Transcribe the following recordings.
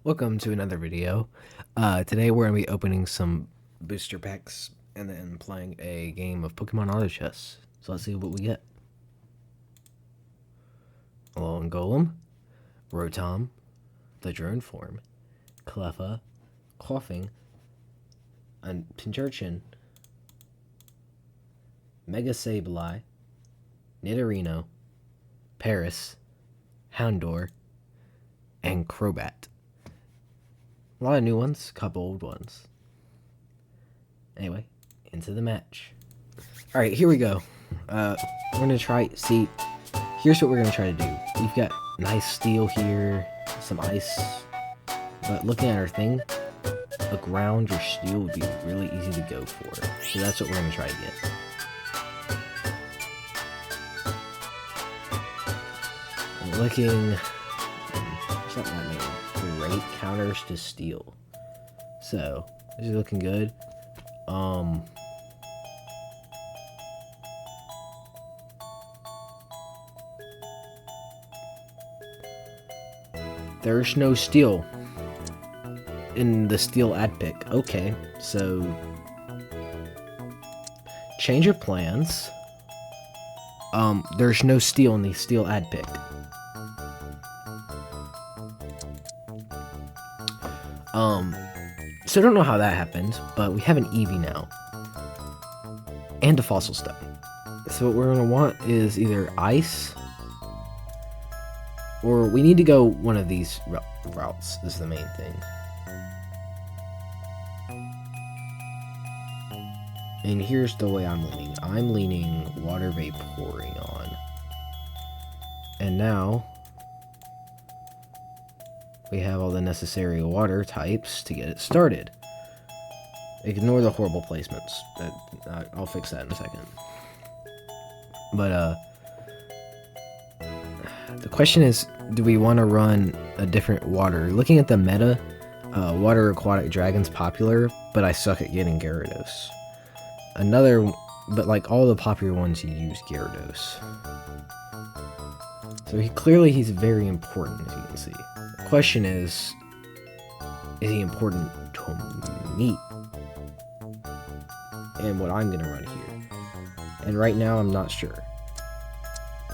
Welcome to another video. Today we're going to be opening some booster packs and then playing a game of Pokemon Auto Chess. So let's see what we get. Alolan Golem, Rotom, the drone form, Cleffa, Coughing, and Pincurchin, Mega Sableye, Nidorino, Paris, Houndour, and Crobat. A lot of new ones, a couple old ones. Anyway, into the match. Alright, here we go. We're going to try, here's what we're going to try to do. We've got nice steel here, some ice, but looking at our thing, a ground or steel would be really easy to go for. So that's what we're going to try to get. Looking, something that made great counters to steel. So, this is looking good. There's no steel in the steel ad pick. Okay, so change of plans. There's no steel in the steel ad pick. So I don't know how that happened, but we have an Eevee now. And a Fossil Stone. So what we're going to want is either Ice, or we need to go one of these routes, is the main thing. And here's the way I'm leaning. I'm leaning Water Vaporeon. And now we have all the necessary water types to get it started. Ignore the horrible placements. I'll fix that in a second. But, the question is, do we want to run a different water? Looking at the meta, Water Aquatic Dragon's popular, but I suck at getting Gyarados. But like all the popular ones, you use Gyarados. So he's very important, as you can see. The question is he important to me? And what I'm going to run here. And right now, I'm not sure.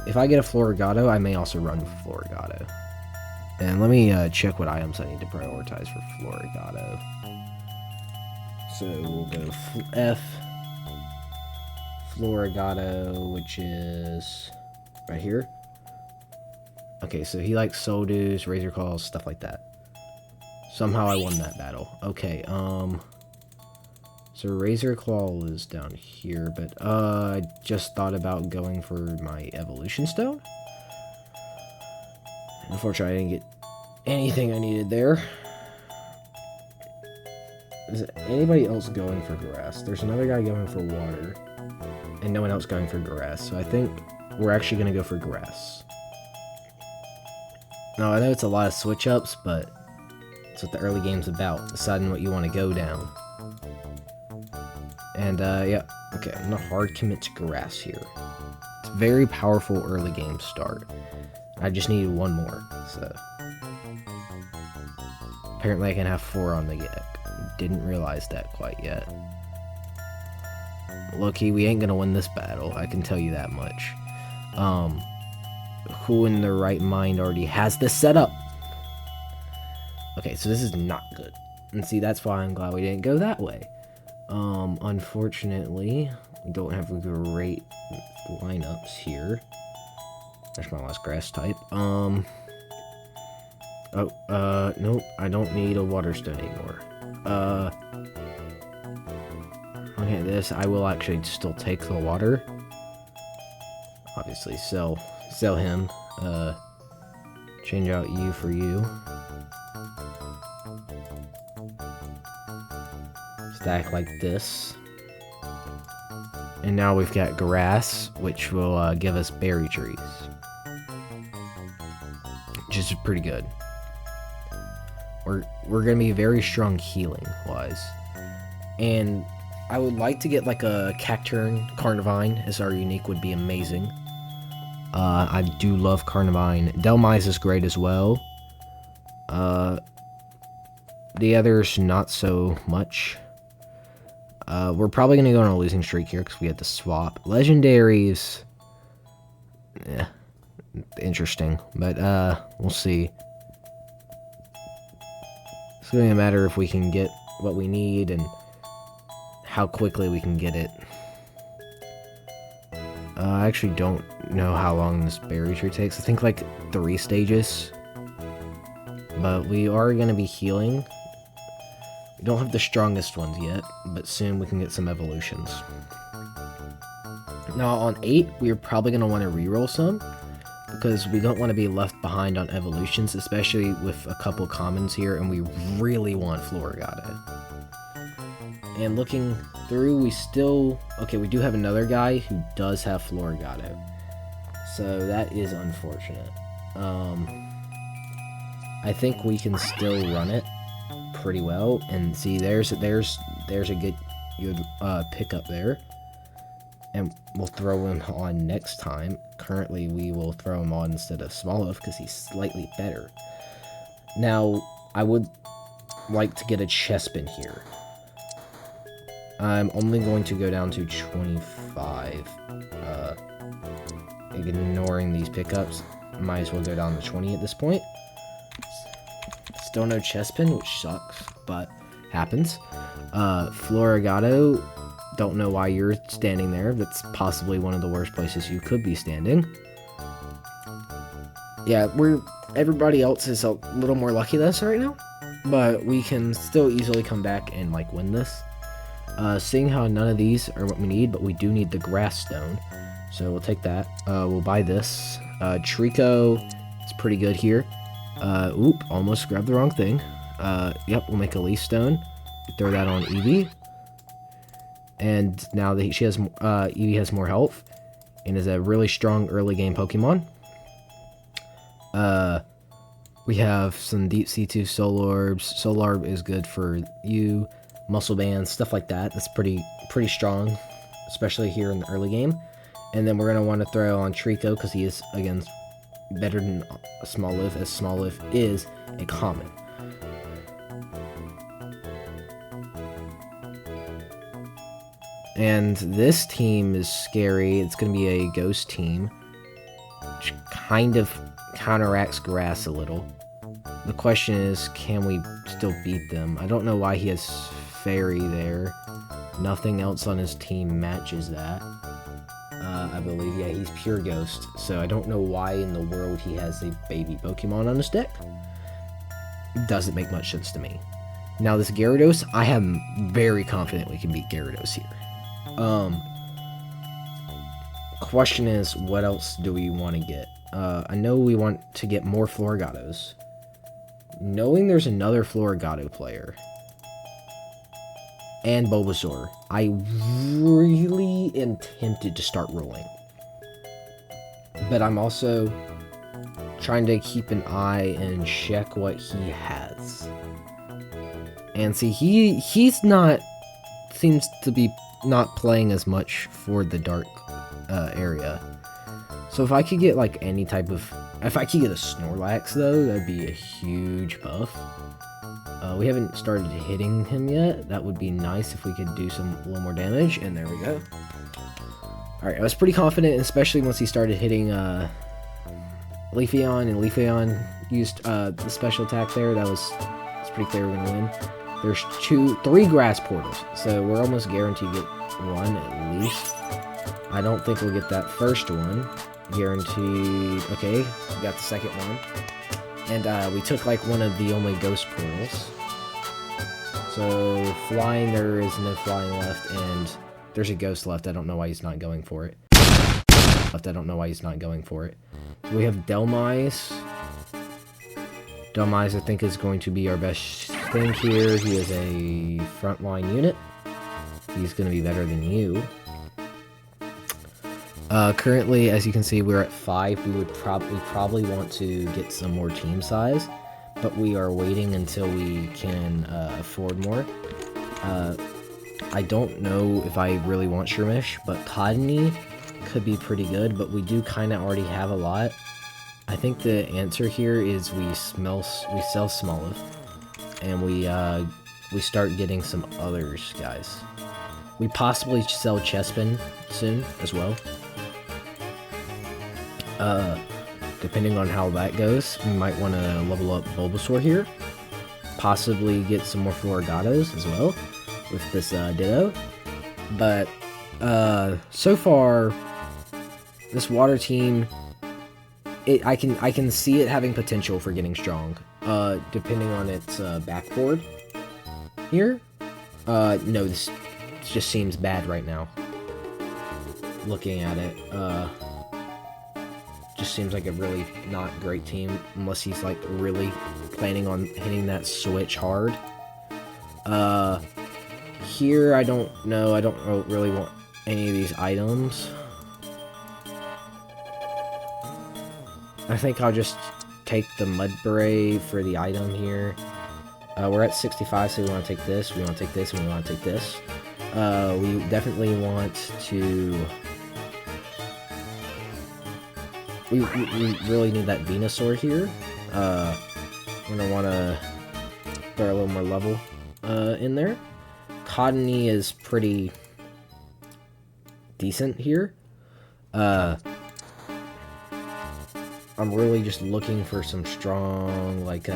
If I get a Floragato, I may also run Floragato. And let me check what items I need to prioritize for Floragato. So we'll go F. Floragato, which is right here. Okay, so he likes Soldews, Razor Claws, stuff like that. Somehow I won that battle. Okay, so Razor Claw is down here, but I just thought about going for my Evolution Stone. Unfortunately, I didn't get anything I needed there. Is anybody else going for Grass? There's another guy going for Water, and no one else going for Grass, so I think we're actually going to go for Grass. Now, I know it's a lot of switch-ups, but it's what the early game's about, deciding what you want to go down. And, yeah, okay, I'm gonna hard commit to Grass here. It's a very powerful early game start. I just needed one more, so. Apparently I can have 4 on the deck. Didn't realize that quite yet. Low-key, we ain't gonna win this battle, I can tell you that much. Who in their right mind already has this set up? Okay, so this is not good. And see, that's why I'm glad we didn't go that way. Unfortunately, we don't have great lineups here. That's my last grass type. Nope, I don't need a water stone anymore. Okay, this, I will actually still take the water. Obviously, sell him. Change out you for you. Stack like this. And now we've got Grass, which will give us Berry Trees. Which is pretty good. We're going to be very strong healing-wise. And I would like to get like a Cacturne. Carnivine as our unique would be amazing. I do love Carnivine. Delmise is great as well. The others, not so much. We're probably going to go on a losing streak here because we had to swap. Legendaries, yeah, interesting. But we'll see. It's going to matter if we can get what we need and how quickly we can get it. I actually don't know how long this berry tree takes. I think like 3 stages. But we are going to be healing. We don't have the strongest ones yet, but soon we can get some evolutions. Now on 8, we're probably going to want to reroll some, because we don't want to be left behind on evolutions, especially with a couple commons here, and we really want Florigado. And looking through, we still... Okay, we do have another guy who does have Florigado. So that is unfortunate. I think we can still run it pretty well. And see, there's a good pickup there. And we'll throw him on next time. Currently, we will throw him on instead of Smoliv because he's slightly better. Now, I would like to get a Chespin here. I'm only going to go down to 25. Ignoring these pickups, might as well go down to 20 at this point. Still no Chespin, which sucks, but happens. Florigado, don't know why you're standing there. That's possibly one of the worst places you could be standing. Yeah, everybody else is a little more lucky than us right now, but we can still easily come back and like win this. Seeing how none of these are what we need, but we do need the grass stone, so we'll take that. We'll buy this. Trico is pretty good here. Oop, almost grabbed the wrong thing. Yep, we'll make a leaf stone. Throw that on Eevee. And now that Eevee has more health and is a really strong early game Pokemon. We have some Deep Sea 2 Soul Orbs. Soul Orb is good for you. Muscle Bands, stuff like that. That's pretty strong, especially here in the early game. And then we're going to want to throw on Trico because he is, again, better than Smoliv, as Smoliv is a common. And this team is scary. It's going to be a ghost team, which kind of counteracts grass a little. The question is, can we still beat them? I don't know why he has Fairy there. Nothing else on his team matches that. I believe, yeah, he's pure ghost. So I don't know why in the world he has a baby Pokemon on his deck. Doesn't make much sense to me. Now this Gyarados, I am very confident we can beat Gyarados here. Question is, what else do we want to get? I know we want to get more Florigados. Knowing there's another Florigado player and Bulbasaur, I really am tempted to start rolling. But I'm also trying to keep an eye and check what he has. And see, he's not, seems to be not playing as much for the dark area. So if I could get like any type of, if I could get a Snorlax though, that'd be a huge buff. We haven't started hitting him yet. That would be nice if we could do a little more damage, and there we go. Alright, I was pretty confident, especially once he started hitting Leafeon, and Leafeon used the special attack there. It's pretty clear we're gonna win. There's 3 grass portals, so we're almost guaranteed to get one at least. I don't think we'll get that first one. Guaranteed. Okay, we got the second one. And we took like one of the only ghost portals. So flying, there is no flying left, and there's a ghost left. I don't know why he's not going for it. We have Delmise. Delmise, I think, is going to be our best thing here. He is a frontline unit. He's going to be better than you. Currently, as you can see, we're at 5. We probably want to get some more team size, but we are waiting until we can afford more. I don't know if I really want Shroomish, but Codney could be pretty good, but we do kind of already have a lot. I think the answer here is we sell Smoliv. and we start getting some others, guys. We possibly sell Chespin soon as well. Depending on how that goes, we might want to level up Bulbasaur here. Possibly get some more Florigatos as well with this Ditto. But so far, this water team, I can see it having potential for getting strong. Depending on its backboard here. No, this just seems bad right now. Looking at it, just seems like a really not great team unless he's like really planning on hitting that switch hard. Here I don't know. I don't really want any of these items. I think I'll just take the Mud Beret for the item here. We're at 65, so we want to take this, we want to take this, and we want to take this. We definitely want to... We really need that Venusaur here. We're going to want to throw a little more level in there. Cottony is pretty decent here. I'm really just looking for some strong, like,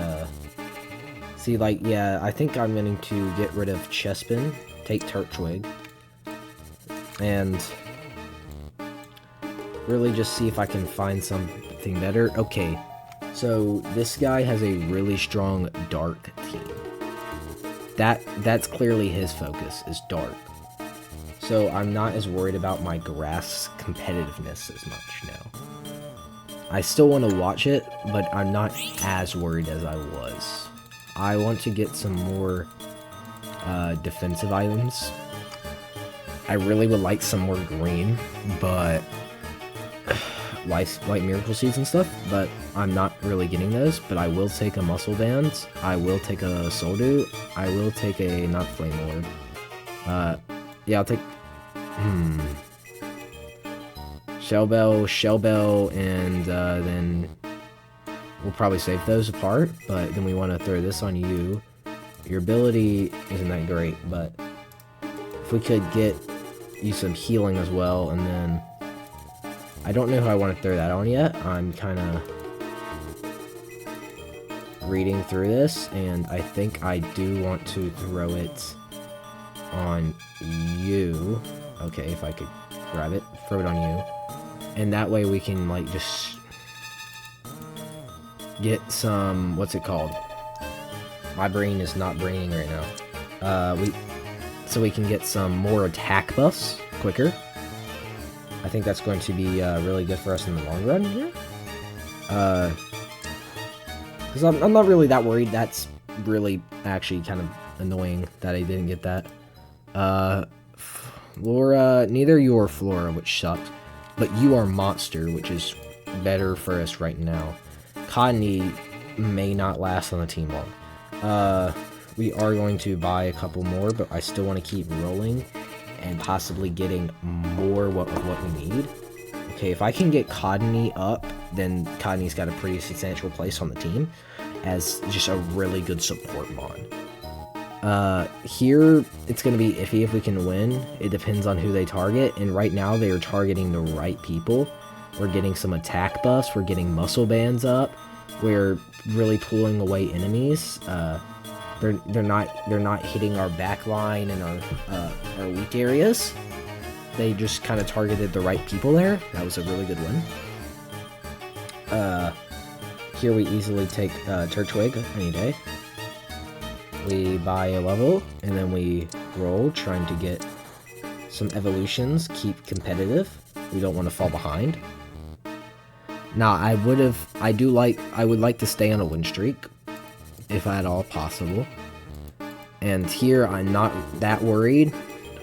see, like, yeah, I think I'm going to get rid of Chespin, take Turtwig, and really just see if I can find something better. Okay, so this guy has a really strong dark team. That's clearly his focus, is dark. So I'm not as worried about my grass competitiveness as much now. I still want to watch it, but I'm not as worried as I was. I want to get some more defensive items. I really would like some more green, but white miracle seeds and stuff, but I'm not really getting those. But I will take a muscle band. I will take a Soldew. I will take a not Flame Lord. Yeah, I'll take Shell Bell, and then we'll probably save those apart, but then we want to throw this on you. Your ability isn't that great, but if we could get you some healing as well, and then I don't know who I want to throw that on yet. I'm kind of reading through this, and I think I do want to throw it on you. Okay, if I could grab it, throw it on you. And that way we can, like, just get some, what's it called? My brain is not braining right now. So we can get some more attack buffs quicker. I think that's going to be really good for us in the long run here. Because I'm not really that worried. That's really actually kind of annoying that I didn't get that. Flora, neither you or Flora, which sucked. But you are Monster, which is better for us right now. Cottony may not last on the team long. We are going to buy a couple more, but I still want to keep rolling and possibly getting more of what we need. Okay, if I can get Cottony up, then Cottony's got a pretty substantial place on the team as just a really good support mon. Here, it's going to be iffy if we can win. It depends on who they target, and right now they are targeting the right people. We're getting some attack buffs, we're getting muscle bands up, we're really pulling away enemies. They're not hitting our back line and our weak areas. They just kind of targeted the right people there. That was a really good win. Here we easily take Turtwig any day. We buy a level, and then we roll, trying to get some evolutions, keep competitive. We don't want to fall behind. Now, I would like to stay on a win streak, if at all possible. And here, I'm not that worried.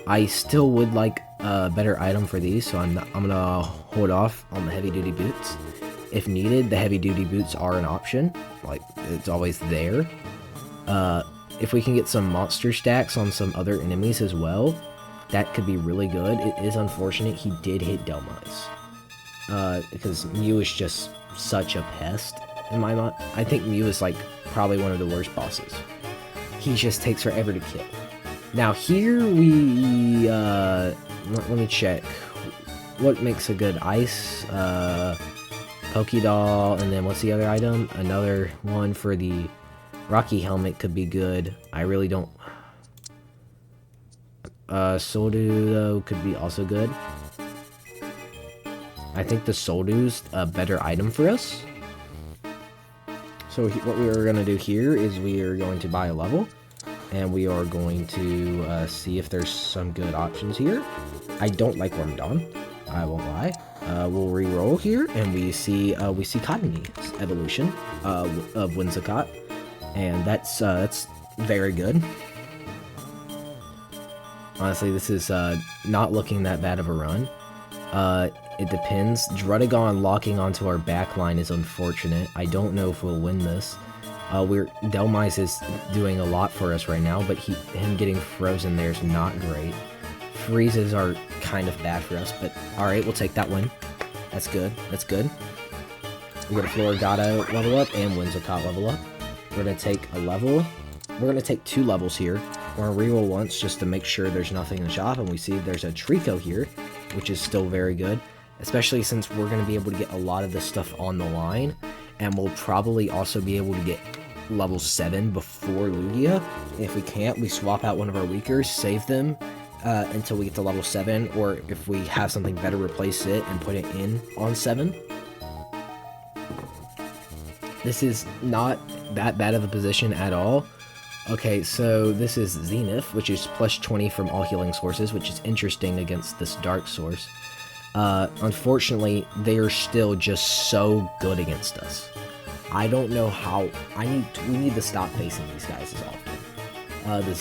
I still would like a better item for these, so I'm gonna hold off on the heavy-duty boots. If needed, the heavy-duty boots are an option. Like, it's always there. If we can get some monster stacks on some other enemies as well, that could be really good. It is unfortunate he did hit Delmize. Because Mew is just such a pest in my mind. I think Mew is, like, probably one of the worst bosses. he just takes forever to kill. Now here we, let me check. What makes a good ice? Pokédoll, and then what's the other item? Another one for the Rocky Helmet could be good. I really don't... Soldew, could be also good. I think the Soldew's a better item for us. So what we are going to do here is we are going to buy a level. And we are going to see if there's some good options here. I don't like Wormadon, I won't lie. We'll re-roll here, and we see Cottonsee's evolution of Whimsicott, and that's very good. Honestly, this is not looking that bad of a run. It depends. Druddigon locking onto our back line is unfortunate. I don't know if we'll win this. Delmise is doing a lot for us right now, but him getting frozen there is not great. Freezes are kind of bad for us, but alright, we'll take that win. That's good. That's good. We got a Floragato level up and Whimsicott level up. We're going to take a level. We're going to take 2 levels here. We're going to reroll once just to make sure there's nothing in the shop, and we see there's a Trico here, which is still very good, especially since we're going to be able to get a lot of this stuff on the line, and we'll probably also be able to get level 7 before Lugia. And if we can't, we swap out one of our weakers, save them until we get to level 7, or if we have something better, replace it and put it in on 7. This is not that bad of a position at all. Okay, so this is Zenith, which is plus 20 from all healing sources, which is interesting against this dark source. Unfortunately, they are still just so good against us. I don't know how. We need to stop facing these guys as often. The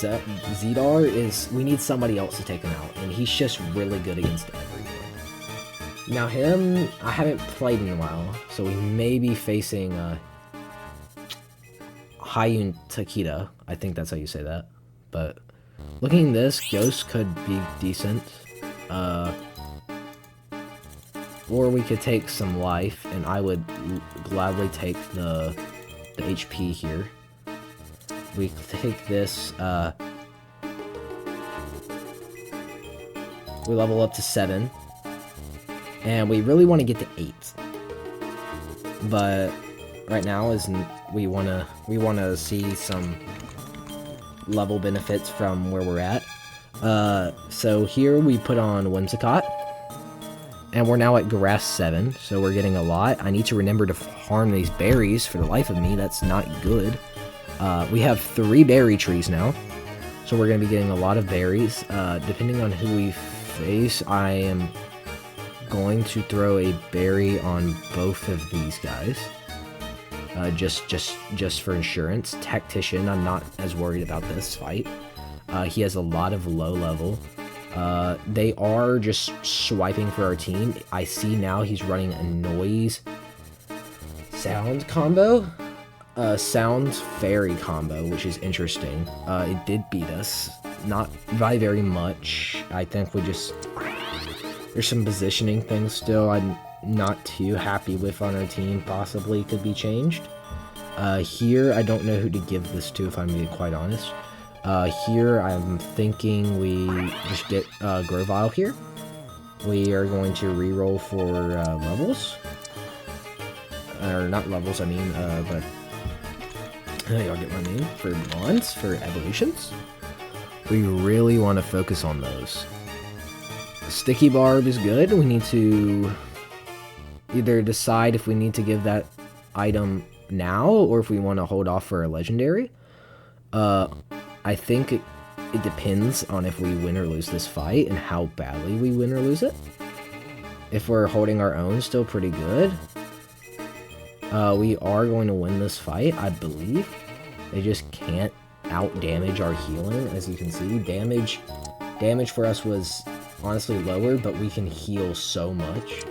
Zedar is... We need somebody else to take him out, and he's just really good against everyone. Now him, I haven't played in a while, so we may be facing Hayun Takeda. I think that's how you say that. But looking at this, Ghost could be decent. Or we could take some life, and I would gladly take the HP here. We take this, we level up to 7. And we really want to get to 8. But right now we wanna see some level benefits from where we're at. So here we put on Whimsicott. And we're now at Grass 7, so we're getting a lot. I need to remember to farm these berries for the life of me. That's not good. We have 3 berry trees now, so we're going to be getting a lot of berries. Depending on who we face, I am going to throw a berry on both of these guys. Just for insurance. Tactician, I'm not as worried about this fight. He has a lot of low level. They are just swiping for our team. I see now he's running a noise sound combo. Sound fairy combo, which is interesting. It did beat us. Not by very much. I think we just... There's some positioning things still I'm not too happy with on our team. Possibly could be changed. Here, I don't know who to give this to, if I'm being quite honest. Here, I'm thinking we just get Grovyle here. We are going to reroll for levels. Or not levels, I mean, but... Y'all get my name. For Mons, for evolutions. We really want to focus on those. Sticky Barb is good. We need to either decide if we need to give that item now, or if we want to hold off for a legendary. I think it depends on if we win or lose this fight and how badly we win or lose it. If we're holding our own, still pretty good. We are going to win this fight, I believe. They just can't out-damage our healing, as you can see. Damage for us was honestly lower, but we can heal so much.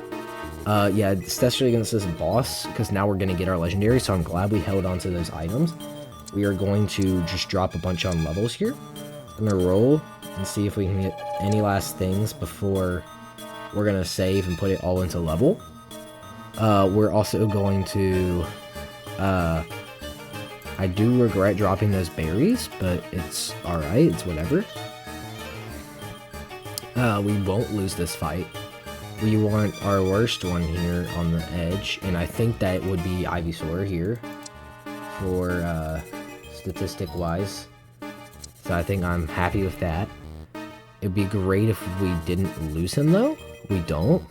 Yeah, especially against this boss, because now we're going to get our legendary, so I'm glad we held on to those items. We are going to just drop a bunch on levels here. I'm going to roll and see if we can get any last things before we're going to save and put it all into level. We're also going to I do regret dropping those berries, but it's alright, it's whatever. We won't lose this fight. We want our worst one here on the edge, and I think that would be Ivysaur here for statistic-wise. So I think I'm happy with that. It'd be great if we didn't lose him, though. We don't.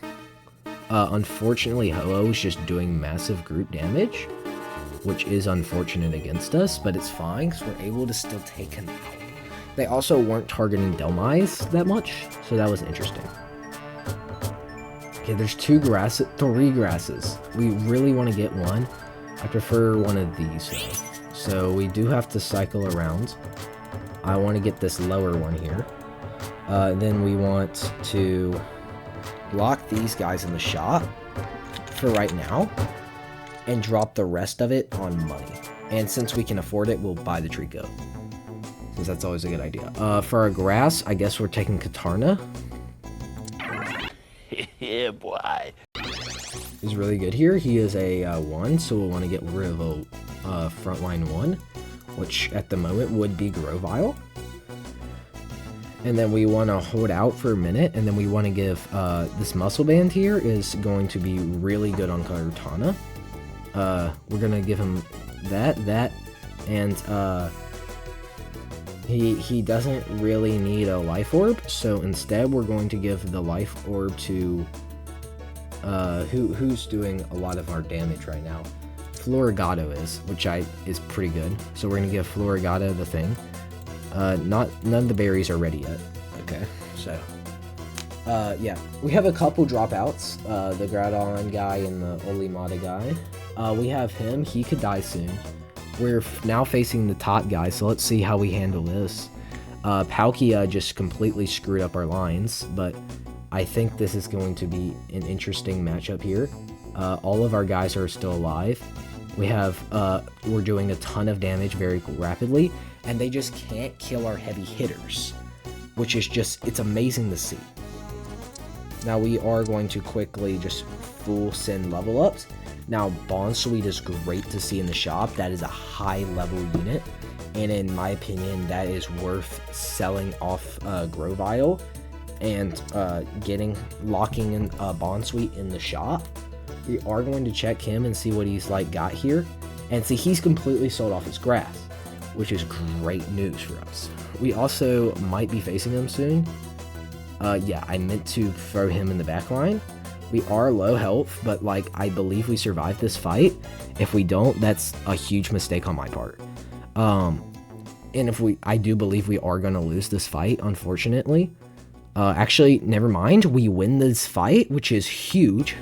Unfortunately, Ho-Oh is just doing massive group damage, which is unfortunate against us, but it's fine because we're able to still take him out. They also weren't targeting Delmise that much, so that was interesting. Okay, there's three grasses. We really want to get one. I prefer one of these, though. So we do have to cycle around. I want to get this lower one here. Then we want to lock these guys in the shop for right now and drop the rest of it on money. And since we can afford it, we'll buy the Trico, since that's always a good idea. For our grass, I guess we're taking Katarna. Yeah, boy. He's really good here. He is a 1, so we'll want to get rid of a frontline 1, which at the moment would be Grovyle. And then we want to hold out for a minute, and then we want to give this muscle band here is going to be really good on Kartana. We're going to give him that, and he doesn't really need a life orb, so instead we're going to give the life orb to who's doing a lot of our damage right now. Florigato which is pretty good. So we're gonna give Florigato the thing. None of the berries are ready yet. Okay, so yeah, we have a couple dropouts. The Groudon guy and the Olimata guy. We have him. He could die soon. We're now facing the top guy, so let's see how we handle this. Palkia just completely screwed up our lines, but I think this is going to be an interesting matchup here. All of our guys are still alive. We're doing a ton of damage very rapidly, and they just can't kill our heavy hitters, which is just, it's amazing to see. Now we are going to quickly just full send level ups. Now Bonsweet is great to see in the shop. That is a high level unit, and in my opinion that is worth selling off Grovyle and locking in Bonsweet in the shop. We are going to check him and see what he's got here, and see he's completely sold off his grass, which is great news for us. We also might be facing him soon. Yeah, I meant to throw him in the back line. We are low health, but I believe we survived this fight. If we don't, that's a huge mistake on my part. And I do believe we are going to lose this fight, unfortunately. Actually, never mind. We win this fight, which is huge.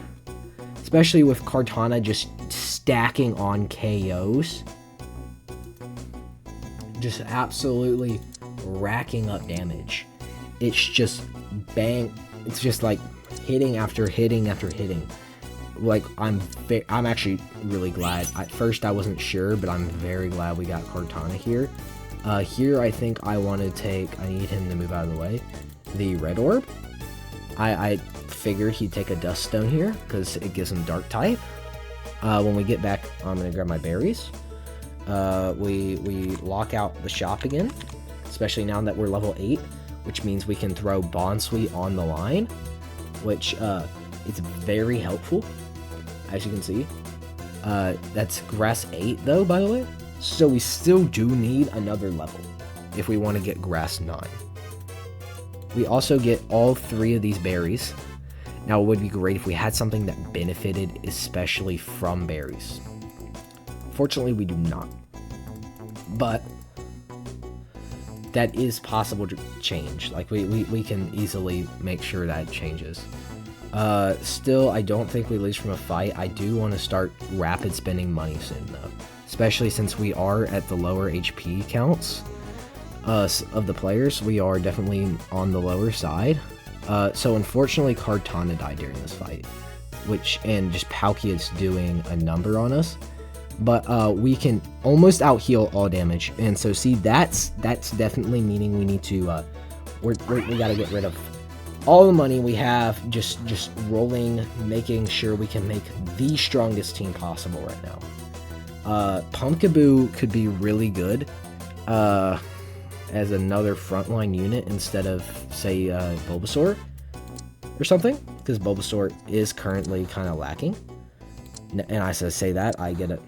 Especially with Kartana just stacking on KOs. Just absolutely racking up damage. It's just bang. It's just hitting after hitting after hitting. I'm actually really glad. At first I wasn't sure, but I'm very glad we got Kartana here. Here I think I need him to move out of the way. The red orb. I figured he'd take a dust stone here because it gives him dark type. When we get back, I'm gonna grab my berries. We lock out the shop again, especially now that we're level 8, which means we can throw Bonsweet on the line, which it's very helpful, as you can see. That's grass 8 though, by the way, so we still do need another level if we want to get grass 9. We also get all 3 of these berries. Now it would be great if we had something that benefited especially from berries. Fortunately we do not, but that is possible to change. We can easily make sure that changes. Still, I don't think we lose from a fight. I do want to start rapid spending money soon though, especially since we are at the lower HP counts of the players. We are definitely on the lower side. So unfortunately Kartana died during this fight, and just Palkia is doing a number on us. But we can almost out heal all damage, and so see that's definitely meaning we need to we gotta get rid of all the money we have, just rolling, making sure we can make the strongest team possible right now. Pumpkaboo could be really good as another frontline unit instead of, say, Bulbasaur or something, because Bulbasaur is currently kind of lacking. And I say that, I get it.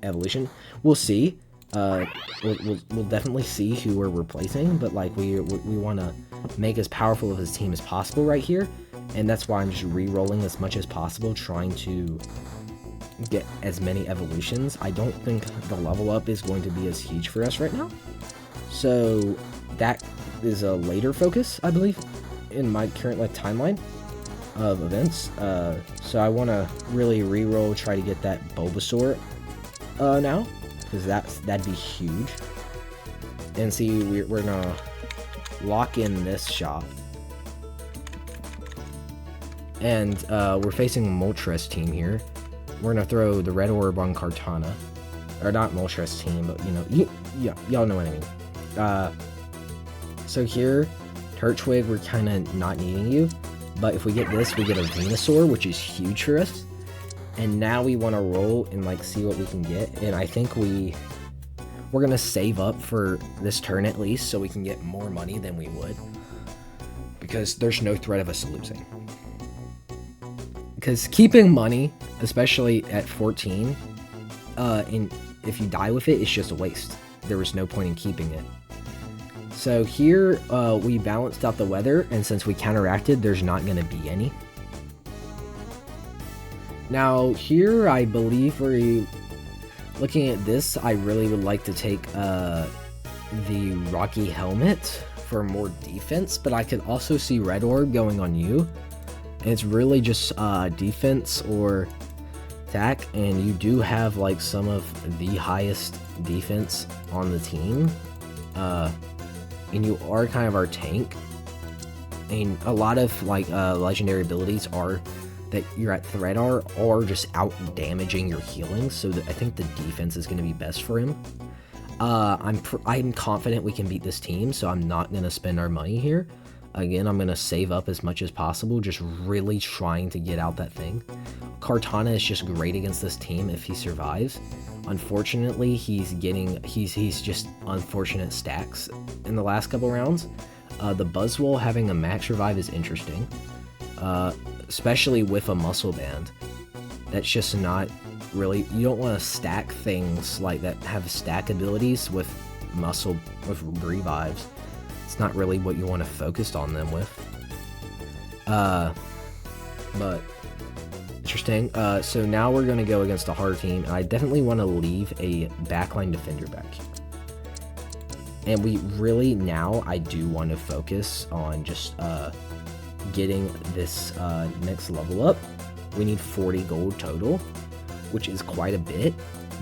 Evolution. We'll see. We'll definitely see who we're replacing, but like we want to make as powerful of his team as possible right here, and that's why I'm just re-rolling as much as possible, trying to get as many evolutions. I don't think the level up is going to be as huge for us right now, so that is a later focus, I believe, in my current like timeline of events. So I want to really re-roll, try to get that Bulbasaur now, because that'd be huge. And see, we're gonna lock in this shop, and we're facing a Moltres team here. We're gonna throw the red orb on Kartana, or not Moltres team, but you know, y'all know what I mean. So here, Turtwig, we're kind of not needing you, but if we get this, we get a Venusaur, which is huge for us. And now we want to roll and like see what we can get, and I think we're gonna save up for this turn at least, so we can get more money than we would, because there's no threat of us losing. Because keeping money, especially at 14, and if you die with it, it's just a waste. There was no point in keeping it. So here we balanced out the weather, and since we counteracted, there's not gonna be any. Now here, I believe we're looking at this. I really would like to take the Rocky Helmet for more defense, but I could also see Red Orb going on you. And it's really just defense or attack, and you do have like some of the highest defense on the team, and you are kind of our tank. And a lot of like legendary abilities are that you're at threat are just out damaging your healing, so I think the defense is going to be best for him. I'm confident we can beat this team, so I'm not going to spend our money here. Again, I'm going to save up as much as possible, just really trying to get out that thing. Kartana is just great against this team if he survives. Unfortunately, he's just unfortunate stacks in the last couple rounds. The Buzzwole having a max revive is interesting. Especially with a muscle band. That's just not really, you don't want to stack things like that have stack abilities with revives. It's not really what you want to focus on them with. But interesting. So now we're going to go against a hard team, and I definitely want to leave a backline defender back here. And we really, now I do want to focus on just getting this next level up. We need 40 gold total, which is quite a bit,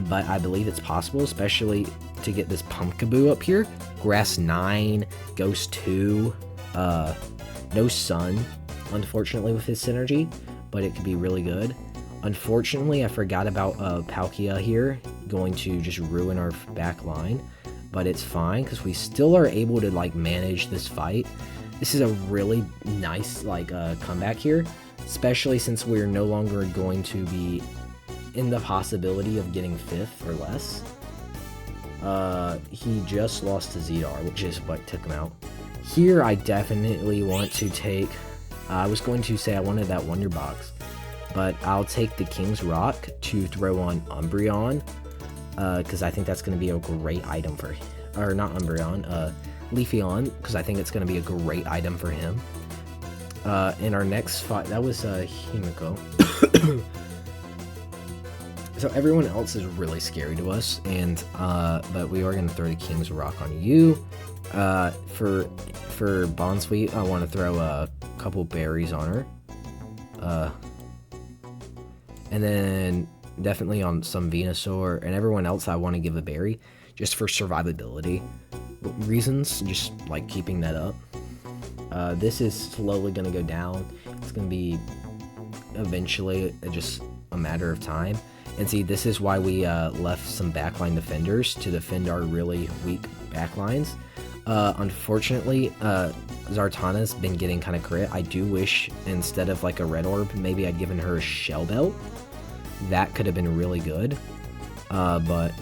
but I believe it's possible, especially to get this Pumpkaboo up here. Grass 9, Ghost 2, no Sun, unfortunately, with his synergy, but it could be really good. Unfortunately, I forgot about Palkia here, going to just ruin our back line, but it's fine, because we still are able to like manage this fight. This is a really nice like comeback here, especially since we're no longer going to be in the possibility of getting 5th or less. He just lost to Zedar, which is what took him out. Here, I definitely want to take, I was going to say I wanted that Wonder Box, but I'll take the King's Rock to throw on Umbreon, because I think that's going to be a great item for, or not Umbreon, Leafeon, because I think it's going to be a great item for him. In our next fight, that was Himiko. So everyone else is really scary to us, and but we are going to throw the King's Rock on you. For Bonsweet, I want to throw a couple berries on her. And then definitely on some Venusaur, and everyone else I want to give a berry, just for survivability reasons, just like keeping that up. This is slowly going to go down. It's going to be eventually just a matter of time. And see, this is why we left some backline defenders to defend our really weak backlines. Unfortunately, Zartana's been getting kind of crit. I do wish instead of like a red orb, maybe I'd given her a shell belt. That could have been really good. But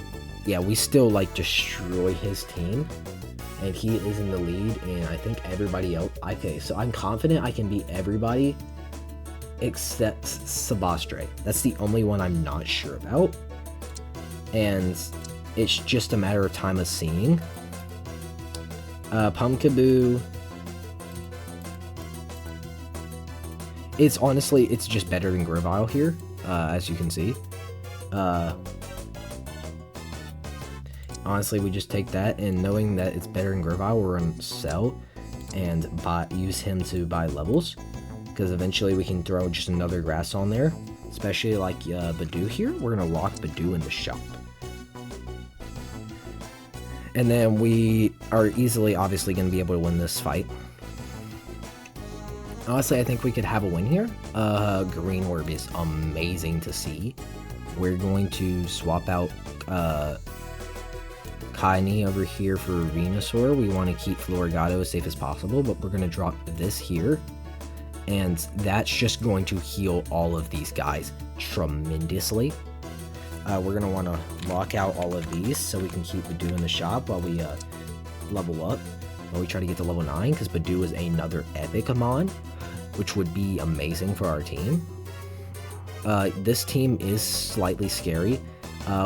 yeah, we still like destroy his team, and he is in the lead, and I think everybody else. Okay, so I'm confident I can beat everybody except Sebastre. That's the only one I'm not sure about, and it's just a matter of time of seeing. Pumpkaboo. It's honestly, it's just better than Grovile here, as you can see. Honestly, we just take that, and knowing that it's better than Grovile, we're going to sell and use him to buy levels, because eventually we can throw just another grass on there, especially like Badoo here. We're going to lock Badoo in the shop. And then we are easily, obviously, going to be able to win this fight. Honestly, I think we could have a win here. Green Orb is amazing to see. We're going to swap out Kaini over here for Venusaur. We want to keep Floragato as safe as possible, but we're going to drop this here. And that's just going to heal all of these guys tremendously. We're going to want to lock out all of these so we can keep Badoo in the shop while we level up. While we try to get to level 9, because Badoo is another epic Amon, which would be amazing for our team. This team is slightly scary.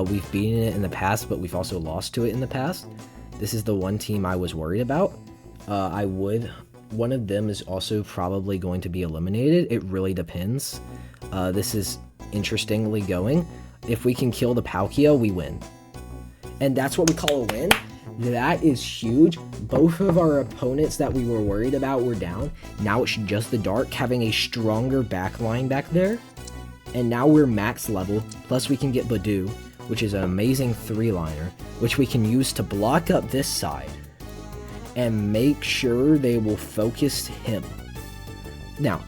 We've beaten it in the past, but we've also lost to it in the past. This is the one team I was worried about. One of them is also probably going to be eliminated. It really depends. This is interestingly going. If we can kill the Palkia, we win. And that's what we call a win. That is huge. Both of our opponents that we were worried about were down. Now it's just the Dark having a stronger backline back there. And now we're max level. Plus we can get Badoo, which is an amazing 3-liner, which we can use to block up this side and make sure they will focus him. Now,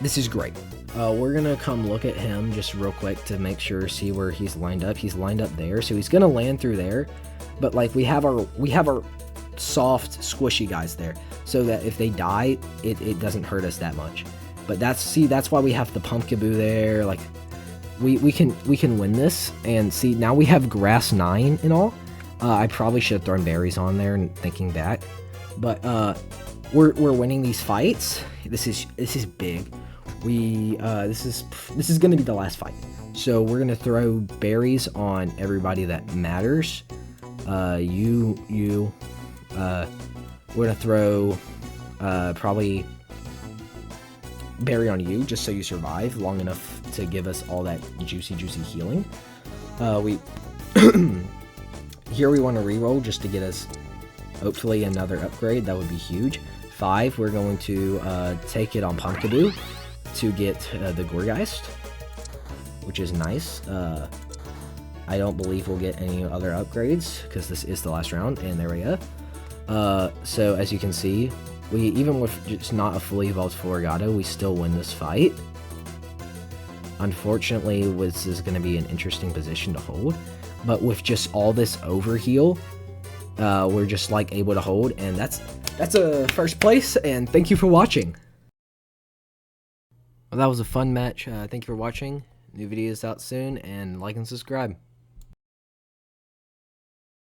this is great. We're gonna come look at him just real quick to make sure, see where he's lined up. He's lined up there, so he's gonna land through there. But like we have our soft, squishy guys there, so that if they die, it doesn't hurt us that much. But that's why we have the Pumpkaboo there. Like we can win this. And see, now we have Grass 9 and all. I probably should have thrown berries on there and thinking back, but we're winning these fights. This is big. This is gonna be the last fight, so we're gonna throw berries on everybody that matters. We're gonna throw probably berry on you just so you survive long enough to give us all that juicy healing. Here we want to reroll just to get us hopefully another upgrade. That would be huge. 5, we're going to take it on Pumpkaboo to get the Gourgeist, which is nice. I don't believe we'll get any other upgrades because this is the last round, and there we go. So as you can see, even with just not a fully evolved Floragato, we still win this fight. Unfortunately, this is going to be an interesting position to hold, but with just all this overheal, we're just like able to hold, and that's a first place. And thank you for watching. Well, that was a fun match. Thank you for watching. New videos out soon, and like and subscribe.